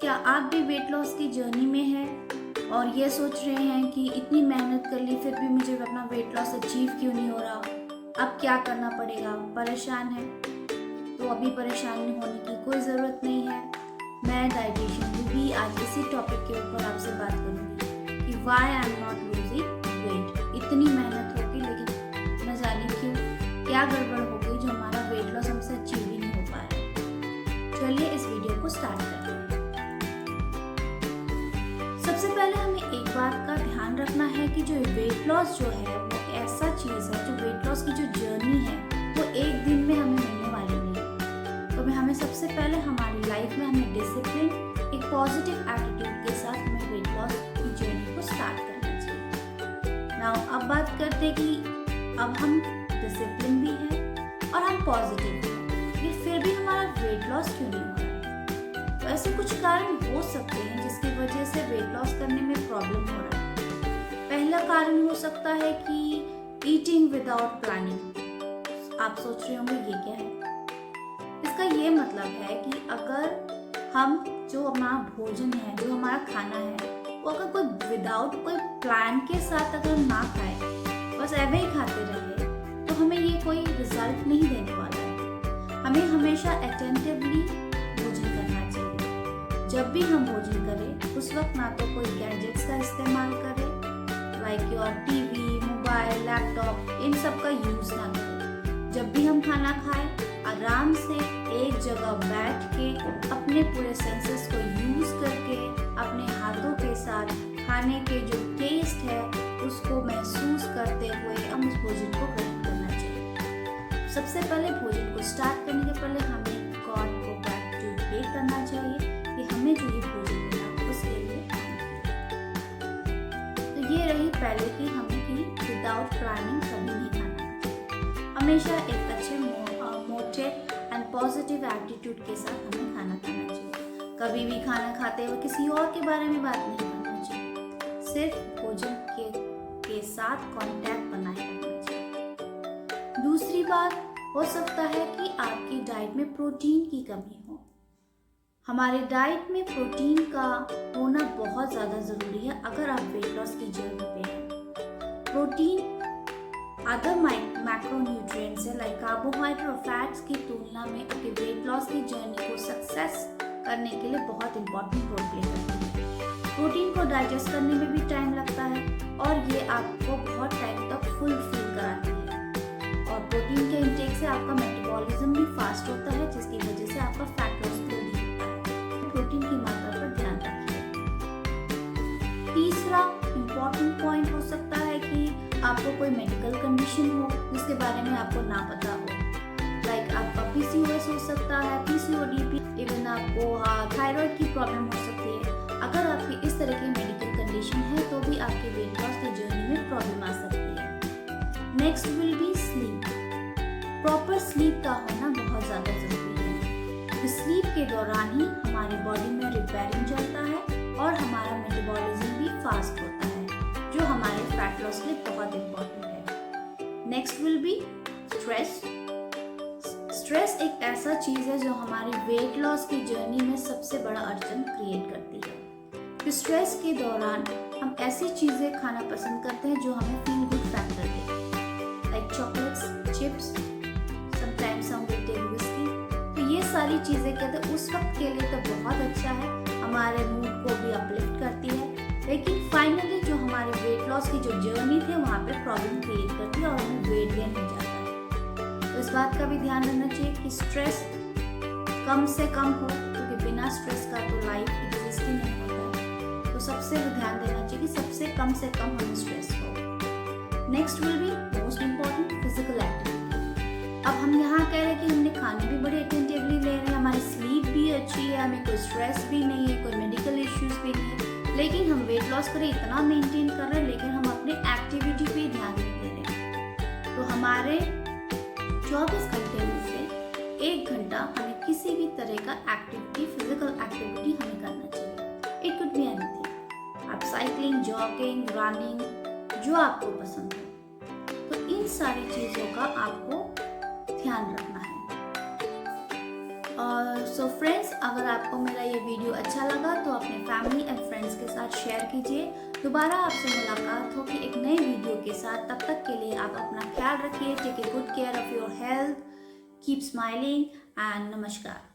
क्या आप भी वेट लॉस की जर्नी में हैं और ये सोच रहे हैं कि इतनी मेहनत कर ली फिर भी मुझे अपना वेट लॉस अचीव क्यों नहीं हो रहा, अब क्या करना पड़ेगा, परेशान है? तो अभी परेशान होने की कोई ज़रूरत नहीं है। मैं डाइटिशियन रूबी आज इसी टॉपिक के ऊपर आपसे बात करूँगी कि why I am not losing weight. इतनी मेहनत होगी लेकिन न जाने क्यों क्या गड़बड़ हो गई जो हमारा वेट लॉस हमसे अचीव ही नहीं हो पा रहा। चलिए इस वीडियो को स्टार्ट करते हैं। सबसे पहले हमें एक बात का ध्यान रखना है कि जो वेट लॉस जो है वो ऐसा चीज़ है, जो वेट लॉस की जो जर्नी है वो एक दिन में हमें मिलने वाली नहीं। तो हमें सबसे पहले हमारी लाइफ में हमें डिसिप्लिन, एक पॉजिटिव एटीट्यूड के साथ हमें वेट लॉस की जर्नी को स्टार्ट करना चाहिए। नाउ अब बात करते हैं कि अब हम डिसिप्लिन भी हैं और हम पॉजिटिव भी हैं, लेकिन फिर भी हमारा वेट लॉस क्यों नहीं हो रहा है? तो ऐसे कुछ कारण हो सकते हैं जिसकी वजह से वेट लॉस करने में प्रॉब्लम हो रहा है। पहला कारण हो सकता है कि ईटिंग विदाउट प्लानिंग। आप सोच रहे होंगे ये क्या है? इसका ये मतलब है कि अगर हम जो हमारा भोजन है, जो हमारा खाना है, वो अगर कोई विदाउट कोई प्लान के साथ अगर ना खाए, बस ऐसे ही खाते रहे, तो हमें ये कोई रिजल्ट नहीं देने वाला है। हमें हमेशा अटेंटिवली भोजन करना चाहिए। जब भी हम भोजन करें उस वक्त ना तो कोई गैजेट्स का इस्तेमाल करें, like your TV, mobile, laptop, इन सब का यूज़ ना करें। जब भी हम खाना खाएं आराम से एक जगह बैठ के अपने पूरे सेंसेस को यूज़ करके अपने हाथों के साथ खाने के जो टेस्ट है उसको महसूस करते हुए हम उस भोजन को ग्रहण करना चाहिए। सबसे पहले भोजन को स्टार्ट करने के पहले हमें गॉड को ग्रैटिट्यूड पे करना चाहिए कि हमें जो ये भोजन मिला उसके लिए। तो ये रही पहले की हमें कि विदाउट प्लानिंग कभी नहीं खाना चाहिए। हमेशा एक अच्छे मोटिव एंड पॉजिटिव एटीट्यूड के साथ हमें खाना खाना चाहिए। कभी भी खाना खाते हुए किसी और के बारे में बात नहीं करना चाहिए, सिर्फ भोजन के साथ कांटेक्ट बनाए रखना चाहिए। दूसरी बात हो सकता है कि आपकी डाइट में प्रोटीन की कमी हो। हमारे डाइट में प्रोटीन का होना बहुत ज़्यादा ज़रूरी है अगर आप वेट लॉस की जर्नी पे हैं। प्रोटीन अदर मैक्रोन्यूट्रिएंट्स है लाइक कार्बोहाइड्रेट और फैट्स की तुलना में आपके वेट लॉस की जर्नी को सक्सेस करने के लिए बहुत इंपॉर्टेंट रोल प्ले करती है। प्रोटीन को डाइजेस्ट करने में भी टाइम लगता है और ये आपको बहुत टाइम तक फुल फील कराती है। और प्रोटीन के इंटेक से आपका मेटाबॉलिज्म भी फास्ट होता है जिसकी वजह से आपका फैट लॉस जल्दी होता है। प्रोटीन की मात्रा पर ध्यान रखिए। तीसरा इम्पॉर्टेंट पॉइंट हो सकता है कि आपको कोई मेडिकल कंडीशन हो जिसके बारे में आपको ना पता हो, लाइक आपका पीसीओएस हो सकता है, पीसीओडी, इवन आपको थायराइड की प्रॉब्लम हो सकती है। अगर आपकी इस तरह की मेडिकल कंडीशन है तो भी आपके वेट लॉस की जर्नी में प्रॉब्लम आ सकती है। Next will be sleep. Proper sleep का होना बहुत ज़्यादा ज़रूरी है। स्लीप के दौरान ही हमारी बॉडी में रिपेयरिंग चलता है और हमारा मेटाबॉलिज्म भी फास्ट होता है, जो हमारे फैट लॉस के लिए बहुत इंपॉर्टेंट है। Next will be stress. Stress एक ऐसा चीज़ है जो हमारी वेट लॉस की जर्नी में सबसे बड़ा अड़चन क्रिएट करती है। स्ट्रेस के दौरान हम ऐसी चीज़ें खाना पसंद करते हैं जो हमें फील गुड फैक्टर दे, लाइक चॉकलेट्स, चिप्स, समटाइम्स हम विद विस्की। तो ये सारी चीज़ें कहते हैं उस वक्त के लिए तो बहुत अच्छा है, हमारे मूड को भी अपलिफ्ट करती है, लेकिन फाइनली जो हमारे वेट लॉस की जो जर्नी थी वहाँ पे प्रॉब्लम क्रिएट करती है और हमें वेट गेन हो जाता है। तो इस बात का भी ध्यान रखना चाहिए कि स्ट्रेस कम से कम हो, क्योंकि बिना स्ट्रेस का तो लाइफ एग्जिस्ट ही नहीं होता है। तो सबसे ध्यान देना चाहिए कि सबसे कम हमें स्ट्रेस हो। Next will be most important physical activity. अब हम यहाँ कह रहे हैं कि हमने खाने भी बड़े अटेंटिवली ले रहे हैं, हमारी स्लीप भी अच्छी है, हमें कोई स्ट्रेस भी नहीं है, कोई मेडिकल इश्यूज भी नहीं है, लेकिन हम वेट लॉस करें इतना मेंटेन कर रहे हैं लेकिन हम अपनी एक्टिविटी पे ध्यान नहीं दे रहे। तो हमारे 24 घंटे में से 1 घंटा हमें किसी भी तरह का एक्टिविटी, फिजिकल एक्टिविटी हमें करना चाहिए। इट कुड बी एनीथिंग, आप साइकिलिंग, जॉगिंग, रनिंग, जो आपको पसंद हो। तो इन सारी चीज़ों का आपको ध्यान रखना है। सो फ्रेंड्स, अगर आपको मेरा ये वीडियो अच्छा लगा तो अपने फैमिली एंड फ्रेंड्स के साथ शेयर कीजिए। दोबारा आपसे मुलाकात होगी एक नए वीडियो के साथ। तब तक के लिए आप अपना ख्याल रखिए। Take a good care of your health, keep smiling and नमस्कार।